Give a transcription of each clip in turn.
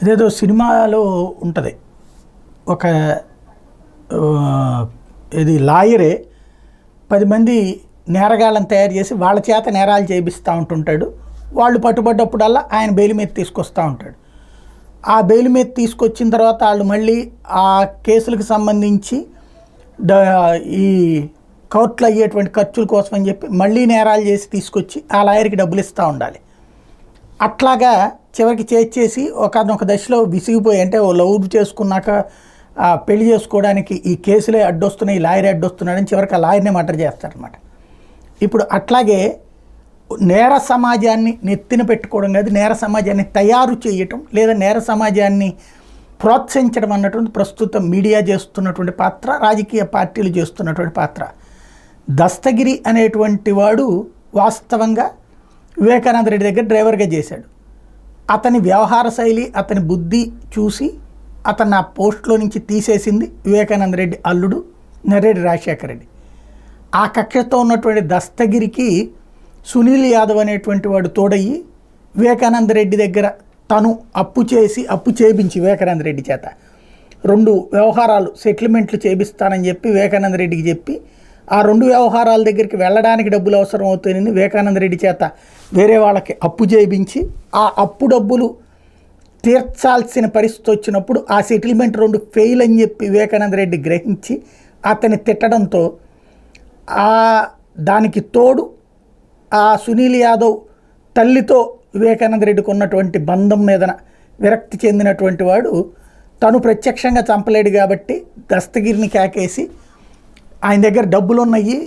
అదేదో సినిమాలో ఉంటుంది. ఒక ఇది లాయరే 10 మంది నేరగాళ్ళని తయారు చేసి వాళ్ళ చేత నేరాలు చేయిస్తూ ఉంటుంటాడు. వాళ్ళు పట్టుబడ్డప్పుడల్లా ఆయన బెయిల్ మీద తీసుకొస్తూ ఉంటాడు. ఆ బెయిల్ మీద తీసుకొచ్చిన తర్వాత వాళ్ళు మళ్ళీ ఆ కేసులకు సంబంధించి ఈ కోర్టులో అయ్యేటువంటి ఖర్చుల కోసం అని చెప్పి మళ్ళీ నేరాలు చేసి తీసుకొచ్చి ఆ లాయర్కి డబ్బులు ఇస్తూ ఉండాలి. అట్లాగా చివరికి చేసి ఒక దశలో విసిగిపోయి, అంటే ఓ లవ్ చేసుకున్నాక పెళ్లి చేసుకోవడానికి ఈ కేసులే అడ్డొస్తున్నాయి, ఈ లాయరే అడ్డొస్తున్నాడని చివరికి ఆ లాయర్నే మర్డర్ చేస్తారనమాట. ఇప్పుడు అట్లాగే నేర సమాజాన్ని నెత్తిన పెట్టుకోవడం కాదు, నేర సమాజాన్ని తయారు చేయటం లేదా నేర సమాజాన్ని ప్రోత్సహించడం అన్నటువంటి ప్రస్తుతం మీడియా చేస్తున్నటువంటి పాత్ర, రాజకీయ పార్టీలు చేస్తున్నటువంటి పాత్ర. దస్తగిరి అనేటువంటి వాడు వాస్తవంగా వివేకానంద రెడ్డి దగ్గర డ్రైవర్గా చేశాడు. అతని వ్యవహార శైలి, అతని బుద్ధి చూసి అతను ఆ పోస్ట్లో నుంచి తీసేసింది వివేకానంద రెడ్డి అల్లుడు నర్రెడ్డి రాజశేఖర రెడ్డి. ఆ కక్షతో ఉన్నటువంటి దస్తగిరికి సునీల్ యాదవ్ అనేటువంటి వాడు తోడయ్యి వివేకానంద రెడ్డి దగ్గర తను అప్పు చేయించి వివేకానంద రెడ్డి చేత 2 వ్యవహారాలు సెటిల్మెంట్లు చేపిస్తానని చెప్పి వివేకానంద రెడ్డికి చెప్పి ఆ 2 వ్యవహారాల దగ్గరికి వెళ్ళడానికి డబ్బులు అవసరం అవుతాయని వివేకానంద రెడ్డి చేత వేరే వాళ్ళకి అప్పు చేయించి ఆ అప్పు డబ్బులు తీర్చాల్సిన పరిస్థితి వచ్చినప్పుడు ఆ సెటిల్మెంట్ 2 ఫెయిల్ అని చెప్పి వివేకానంద రెడ్డి గ్రహించి అతన్ని తిట్టడంతో దానికి తోడు ఆ సునీల్ యాదవ్ తల్లితో వివేకానంద రెడ్డికి ఉన్నటువంటి బంధం మీద విరక్తి చెందినటువంటి వాడు తను ప్రత్యక్షంగా చంపలేడు కాబట్టి దస్తగిరిని కేకేసి ఆయన దగ్గర డబ్బులు ఉన్నాయి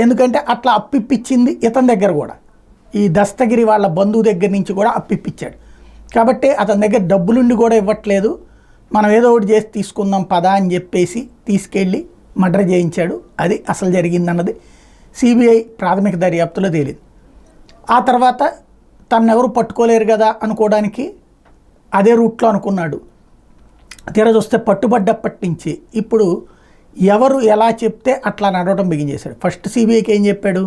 ఎందుకంటే అట్లా అప్పిప్పించింది ఇతని దగ్గర కూడా, ఈ దస్తగిరి వాళ్ళ బంధువు దగ్గర నుంచి కూడా అప్పిప్పించాడు కాబట్టి అతని దగ్గర డబ్బులుండి కూడా ఇవ్వట్లేదు, మనం ఏదో ఒకటి చేసి తీసుకుందాం పదా అని చెప్పేసి తీసుకెళ్ళి మర్డర్ చేయించాడు. అది అసలు జరిగిందన్నది సిబిఐ ప్రాథమిక దర్యాప్తులో తేలింది. ఆ తర్వాత తనెవరు పట్టుకోలేరు కదా అనుకోవడానికి అదే రూట్లో అనుకున్నాడు. తీరా చూస్తే పట్టుబడ్డప్పటి నుంచి ఇప్పుడు ఎవరు ఎలా చెప్తే అట్లా నడవడం బిగించేశాడు. ఫస్ట్ సిబిఐకి ఏం చెప్పాడు,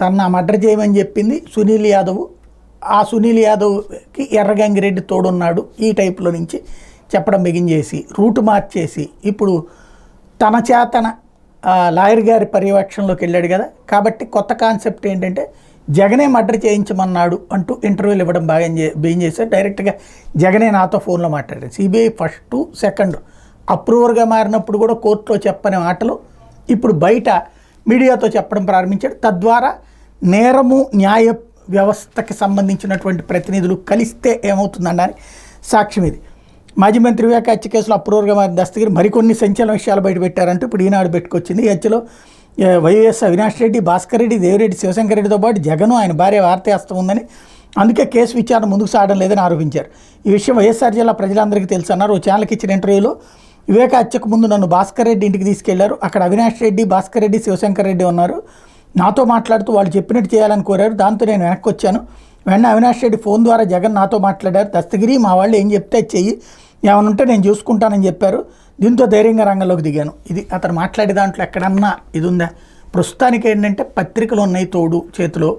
తన మర్డర్ చేయమని చెప్పింది సునీల్ యాదవ్, ఆ సునీల్ యాదవ్కి ఎర్రగంగిరెడ్డి తోడున్నాడు, ఈ టైప్లో నుంచి చెప్పడం బిగించేసి రూటు మార్చేసి ఇప్పుడు తన చేతన లాయర్ గారి పర్యవేక్షణలోకి వెళ్ళాడు కదా. కాబట్టి కొత్త కాన్సెప్ట్ ఏంటంటే జగనే మర్డర్ చేయించమన్నాడు అంటూ ఇంటర్వ్యూలు ఇవ్వడం బిగించేశారు. డైరెక్ట్గా జగనే నాతో ఫోన్లో మాట్లాడారు. సిబిఐ ఫస్ట్ సెకండ్ అప్రూవర్గా మారినప్పుడు కూడా కోర్టులో చెప్పని మాటలు ఇప్పుడు బయట మీడియాతో చెప్పడం ప్రారంభించాడు. తద్వారా నేరము న్యాయ వ్యవస్థకి సంబంధించినటువంటి ప్రతినిధులు కలిస్తే ఏమవుతుందన్నది సాక్ష్యం ఇది. మాజీ మంత్రి వివేక హత్య కేసులో అప్రూవర్గా మారిన దస్తగిరి మరికొన్ని సంచలన విషయాలు బయట పెట్టారంటూ ఇప్పుడు ఈనాడు పెట్టుకొచ్చింది. ఈ హత్యలో వైఎస్ అవినాష్ రెడ్డి, భాస్కర్ రెడ్డి, దేవిరెడ్డి, శివశంకర్ రెడ్డితో పాటు జగను ఆయన భార్య వార్త హస్తం ఉందని, అందుకే కేసు విచారణ ముందుకు సాగడం లేదని ఆరోపించారు. ఈ విషయం వైఎస్ఆర్ జిల్లా ప్రజలందరికీ తెలుసు అన్నారు. ఓ ఛానల్కి ఇచ్చిన ఇంటర్వ్యూలో వివేక హత్యకు ముందు నన్ను భాస్కర్ రెడ్డి ఇంటికి తీసుకెళ్లారు, అక్కడ అవినాష్ రెడ్డి, భాస్కర్ రెడ్డి, శివశంకర్ రెడ్డి ఉన్నారు, నాతో మాట్లాడుతూ వాళ్ళు చెప్పినట్టు చేయాలని కోరారు, దాంతో నేను వెనక్కి వచ్చాను. వెంటనే అవినాష్ రెడ్డి ఫోన్ ద్వారా జగన్ నాతో మాట్లాడారు, దస్తగిరి మా వాళ్ళు ఏం చెప్తే చెయ్యి, ఏమైనా ఉంటే నేను చూసుకుంటానని చెప్పారు, దీంతో ధైర్యంగా రంగంలోకి దిగాను. ఇది అతను మాట్లాడే దాంట్లో ఎక్కడన్నా ఇది ఉందా? ప్రస్తుతానికి ఏంటంటే పత్రికలు ఉన్నాయి తోడు చేతిలో,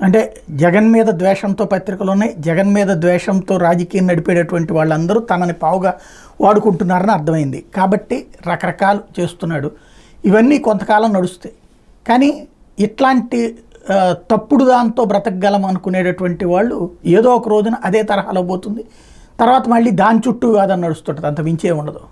అంటే జగన్ మీద ద్వేషంతో పత్రికలు ఉన్నాయి, జగన్ మీద ద్వేషంతో రాజకీయం నడిపేటటువంటి వాళ్ళందరూ తనని పావుగా వాడుకుంటున్నారని అర్థమైంది. కాబట్టి రకరకాలు చేస్తున్నాడు. ఇవన్నీ కొంతకాలం నడుస్తాయి, కానీ ఇట్లాంటి తప్పుడు దాంతో బ్రతకగలం అనుకునేటటువంటి వాళ్ళు ఏదో ఒక రోజున అదే తరహాలో పోతుంది, తర్వాత మళ్ళీ దాని చుట్టూ కాదని నడుస్తుంటుంది, అంత మించే ఉండదు.